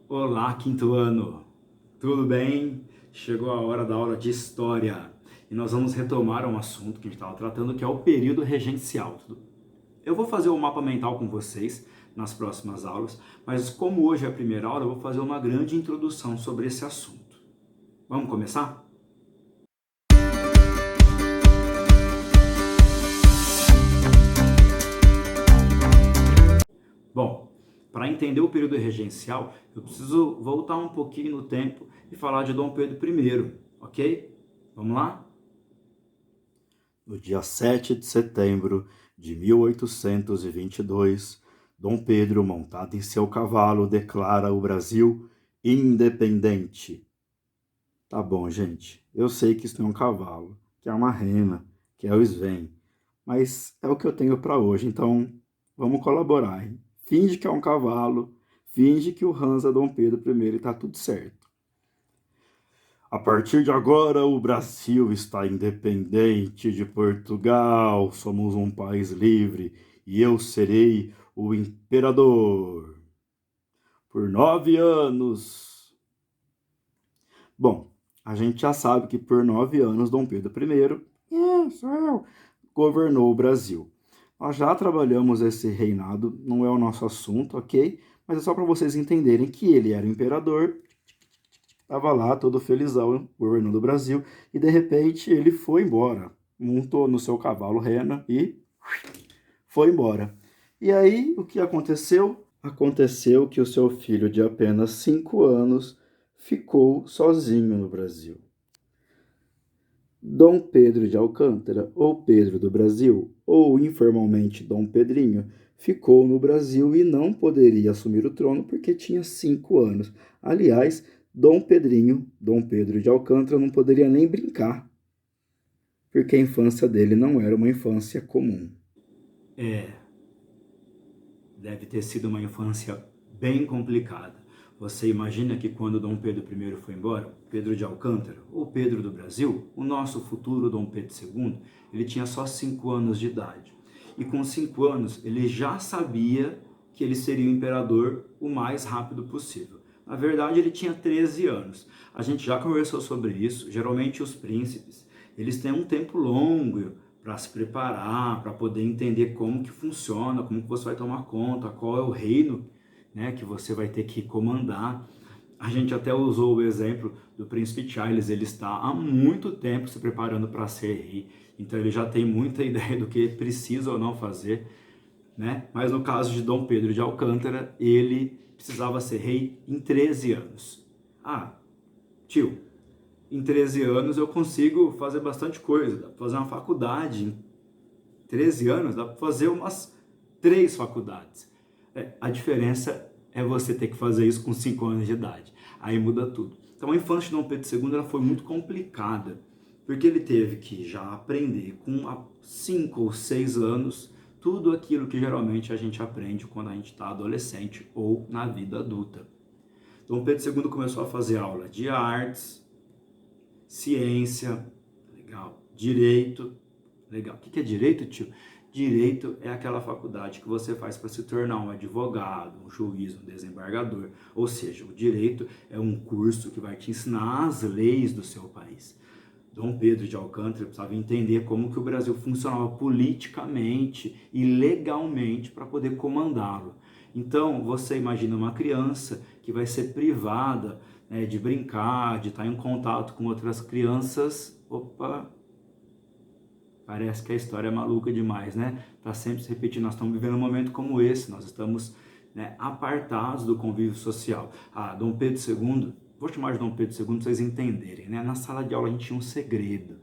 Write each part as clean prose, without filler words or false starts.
Olá, quinto ano! Tudo bem? Chegou a hora da aula de História e nós vamos retomar um assunto que a gente estava tratando, que é o período regencial. Eu vou fazer o mapa mental com vocês nas próximas aulas, mas como hoje é a primeira aula, eu vou fazer uma grande introdução sobre esse assunto. Vamos começar? Bom, para entender o período regencial, eu preciso voltar um pouquinho no tempo e falar de Dom Pedro I, ok? Vamos lá? No dia 7 de setembro de 1822, Dom Pedro, montado em seu cavalo, declara o Brasil independente. Tá bom, gente, eu sei que isso não é um cavalo, que é uma rena, que é o Sven, mas é o que eu tenho para hoje, então vamos colaborar, hein? Finge que é um cavalo, finge que o Hans é Dom Pedro I e tá tudo certo. A partir de agora, o Brasil está independente de Portugal. Somos um país livre e eu serei o imperador por 9 anos. Bom, a gente já sabe que por 9 anos Dom Pedro I, sou eu, governou o Brasil. Nós já trabalhamos esse reinado, não é o nosso assunto, ok? Mas é só para vocês entenderem que ele era o imperador. Estava lá todo felizão, governando o Brasil, e de repente ele foi embora. Montou no seu cavalo rena e foi embora. E aí, o que aconteceu? Aconteceu que o seu filho de apenas 5 anos ficou sozinho no Brasil. Dom Pedro de Alcântara, ou Pedro do Brasil, ou informalmente Dom Pedrinho, ficou no Brasil e não poderia assumir o trono porque tinha 5 anos. Aliás, Dom Pedrinho, Dom Pedro de Alcântara, não poderia nem brincar, porque a infância dele não era uma infância comum. Deve ter sido uma infância bem complicada. Você imagina que quando Dom Pedro I foi embora, Pedro de Alcântara, ou Pedro do Brasil, o nosso futuro Dom Pedro II, ele tinha só 5 anos de idade. E com 5 anos, ele já sabia que ele seria o imperador o mais rápido possível. Na verdade, ele tinha 13 anos. A gente já conversou sobre isso. Geralmente, os príncipes, eles têm um tempo longo para se preparar, para poder entender como que funciona, como que você vai tomar conta, qual é o reino, né, que você vai ter que comandar. A gente até usou o exemplo do príncipe Charles, ele está há muito tempo se preparando para ser rei, então ele já tem muita ideia do que precisa ou não fazer, né? Mas no caso de Dom Pedro de Alcântara, ele precisava ser rei em 13 anos. Ah, tio, em 13 anos eu consigo fazer bastante coisa, dá para fazer uma faculdade em 13 anos, dá para fazer umas 3 faculdades. A diferença é você ter que fazer isso com 5 anos de idade. Aí muda tudo. Então a infância de Dom Pedro II ela foi muito complicada, porque ele teve que já aprender com 5 ou 6 anos tudo aquilo que geralmente a gente aprende quando a gente está adolescente ou na vida adulta. Dom Pedro II começou a fazer aula de artes, ciência, legal, direito, legal. O que é direito, tio? Direito é aquela faculdade que você faz para se tornar um advogado, um juiz, um desembargador. Ou seja, o direito é um curso que vai te ensinar as leis do seu país. Dom Pedro de Alcântara precisava entender como que o Brasil funcionava politicamente e legalmente para poder comandá-lo. Então, você imagina uma criança que vai ser privada, né, de brincar, de estar em contato com outras crianças. Opa, parece que a história é maluca demais, né? Tá sempre se repetindo. Nós estamos vivendo um momento como esse, nós estamos, né, apartados do convívio social. Dom Pedro II, vou chamar de Dom Pedro II para vocês entenderem, né? Na sala de aula a gente tinha um segredo,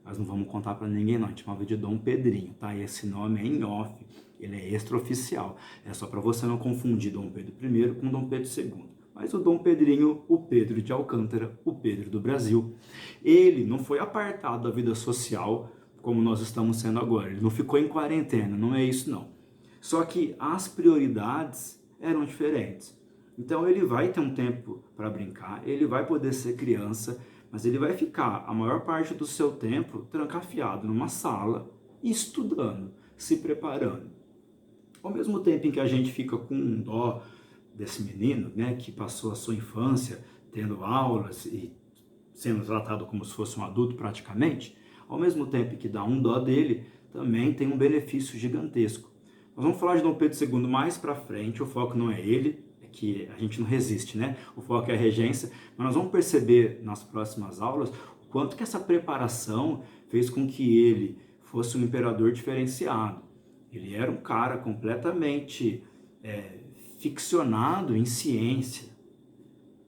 mas não vamos contar para ninguém não, a gente chamava de Dom Pedrinho, tá? E esse nome é em off, ele é extraoficial, é só para você não confundir Dom Pedro I com Dom Pedro II. Mas o Dom Pedrinho, o Pedro de Alcântara, o Pedro do Brasil, ele não foi apartado da vida social como nós estamos sendo agora. Ele não ficou em quarentena, não é isso não. Só que as prioridades eram diferentes. Então ele vai ter um tempo para brincar, ele vai poder ser criança, mas ele vai ficar a maior parte do seu tempo trancafiado numa sala, estudando, se preparando. Ao mesmo tempo em que a gente fica com dó desse menino, né, que passou a sua infância tendo aulas e sendo tratado como se fosse um adulto praticamente, ao mesmo tempo que dá um dó dele, também tem um benefício gigantesco. Nós vamos falar de Dom Pedro II mais para frente, o foco não é ele, é que a gente não resiste, né? O foco é a regência, mas nós vamos perceber nas próximas aulas o quanto que essa preparação fez com que ele fosse um imperador diferenciado. Ele era um cara completamente ficcionado em ciência.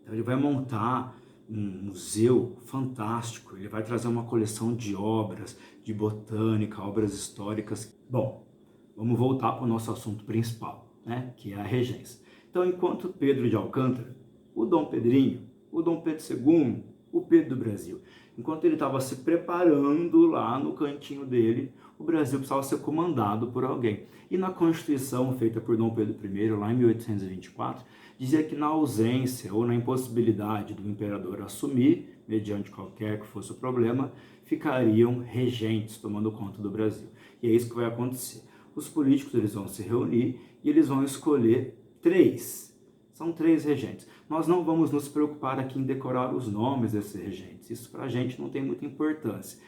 Então ele vai montar um museu fantástico, ele vai trazer uma coleção de obras, de botânica, obras históricas. Bom, vamos voltar para o nosso assunto principal, né, que é a regência. Então, enquanto Pedro de Alcântara, o Dom Pedrinho, o Dom Pedro II, o Pedro do Brasil, enquanto ele estava se preparando lá no cantinho dele, o Brasil precisava ser comandado por alguém. E na Constituição feita por Dom Pedro I, lá em 1824, dizia que na ausência ou na impossibilidade do imperador assumir, mediante qualquer que fosse o problema, ficariam regentes tomando conta do Brasil. E é isso que vai acontecer. Os políticos eles vão se reunir e eles vão escolher três. São três regentes. Nós não vamos nos preocupar aqui em decorar os nomes desses regentes. Isso para a gente não tem muita importância,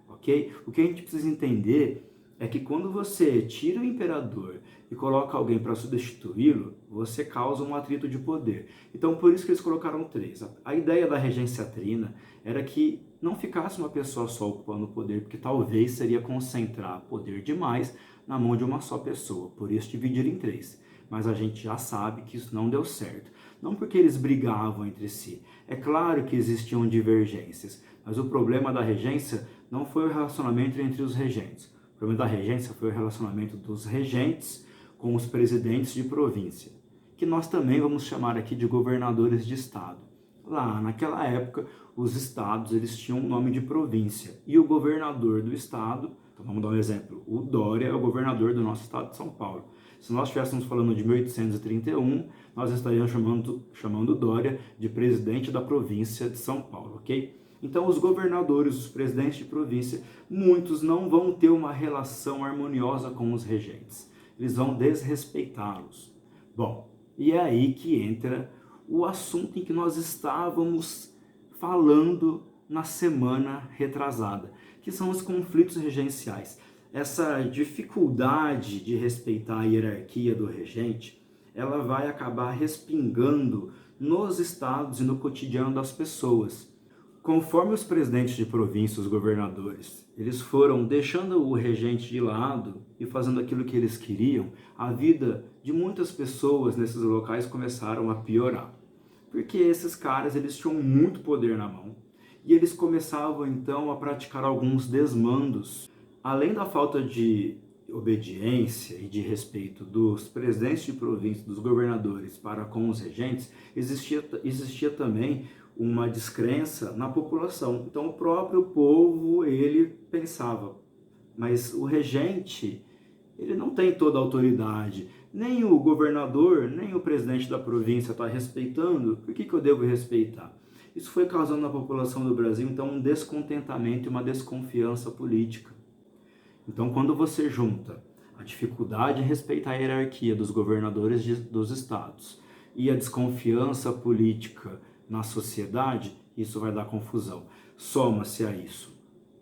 ok? O que a gente precisa entender é que quando você tira o imperador e coloca alguém para substituí-lo, você causa um atrito de poder. Então, por isso que eles colocaram três. A ideia da regência trina era que não ficasse uma pessoa só ocupando o poder, porque talvez seria concentrar poder demais na mão de uma só pessoa. Por isso, dividir em três. Mas a gente já sabe que isso não deu certo. Não porque eles brigavam entre si. É claro que existiam divergências, mas o problema da regência não foi o relacionamento entre os regentes. O problema da regência foi o relacionamento dos regentes com os presidentes de província, que nós também vamos chamar aqui de governadores de estado. Lá naquela época, os estados eles tinham um nome de província e o governador do estado, então vamos dar um exemplo, o Dória é o governador do nosso estado de São Paulo. Se nós estivéssemos falando de 1831, nós estaríamos chamando Dória de presidente da província de São Paulo, ok? Então, os governadores, os presidentes de província, muitos não vão ter uma relação harmoniosa com os regentes. Eles vão desrespeitá-los. Bom, e é aí que entra o assunto em que nós estávamos falando na semana retrasada, que são os conflitos regenciais. Essa dificuldade de respeitar a hierarquia do regente, ela vai acabar respingando nos estados e no cotidiano das pessoas. Conforme os presidentes de província, os governadores, eles foram deixando o regente de lado e fazendo aquilo que eles queriam, a vida de muitas pessoas nesses locais começaram a piorar. Porque esses caras, eles tinham muito poder na mão e eles começavam então a praticar alguns desmandos. Além da falta de obediência e de respeito dos presidentes de província, dos governadores para com os regentes, existia também uma descrença na população. Então o próprio povo, ele pensava, mas o regente, ele não tem toda a autoridade, nem o governador, nem o presidente da província está respeitando, por que eu devo respeitar? Isso foi causando na população do Brasil, então, um descontentamento e uma desconfiança política. Então, quando você junta a dificuldade em respeitar a hierarquia dos governadores dos estados e a desconfiança política na sociedade, isso vai dar confusão. Soma-se a isso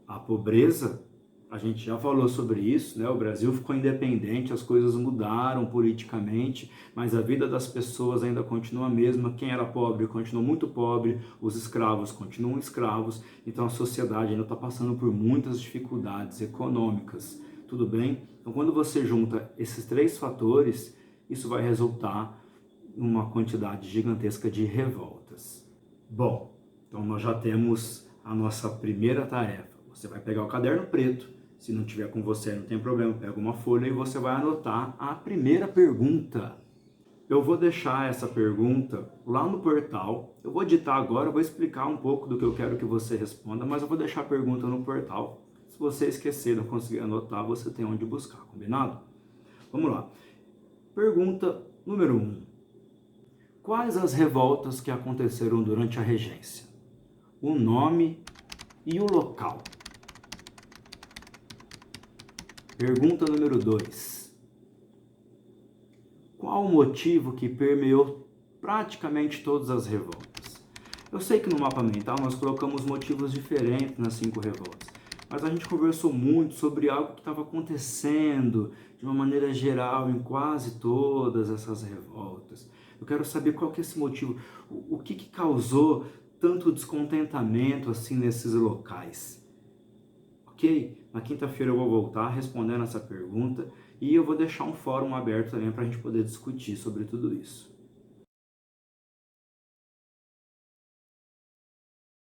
a pobreza, a gente já falou sobre isso, né? O Brasil ficou independente, as coisas mudaram politicamente, mas a vida das pessoas ainda continua a mesma. Quem era pobre continua muito pobre, os escravos continuam escravos, então a sociedade ainda está passando por muitas dificuldades econômicas, tudo bem? Então quando você junta esses três fatores, isso vai resultar em uma quantidade gigantesca de revoltas. Bom, então nós já temos a nossa primeira tarefa. Você vai pegar o caderno preto, se não tiver com você não tem problema, pega uma folha e você vai anotar a primeira pergunta. Eu vou deixar essa pergunta lá no portal, eu vou editar agora, eu vou explicar um pouco do que eu quero que você responda, mas eu vou deixar a pergunta no portal. Se você esquecer, não conseguir anotar, você tem onde buscar, combinado? Vamos lá. Pergunta número 1. Quais as revoltas que aconteceram durante a regência? O nome e o local. Pergunta número 2. Qual o motivo que permeou praticamente todas as revoltas. Eu sei que no mapa mental nós colocamos motivos diferentes nas 5 revoltas, mas a gente conversou muito sobre algo que estava acontecendo de uma maneira geral em quase todas essas revoltas. Eu quero saber qual que é esse motivo, o que causou tanto descontentamento assim nesses locais. Ok? Na quinta-feira eu vou voltar respondendo essa pergunta e eu vou deixar um fórum aberto também para a gente poder discutir sobre tudo isso.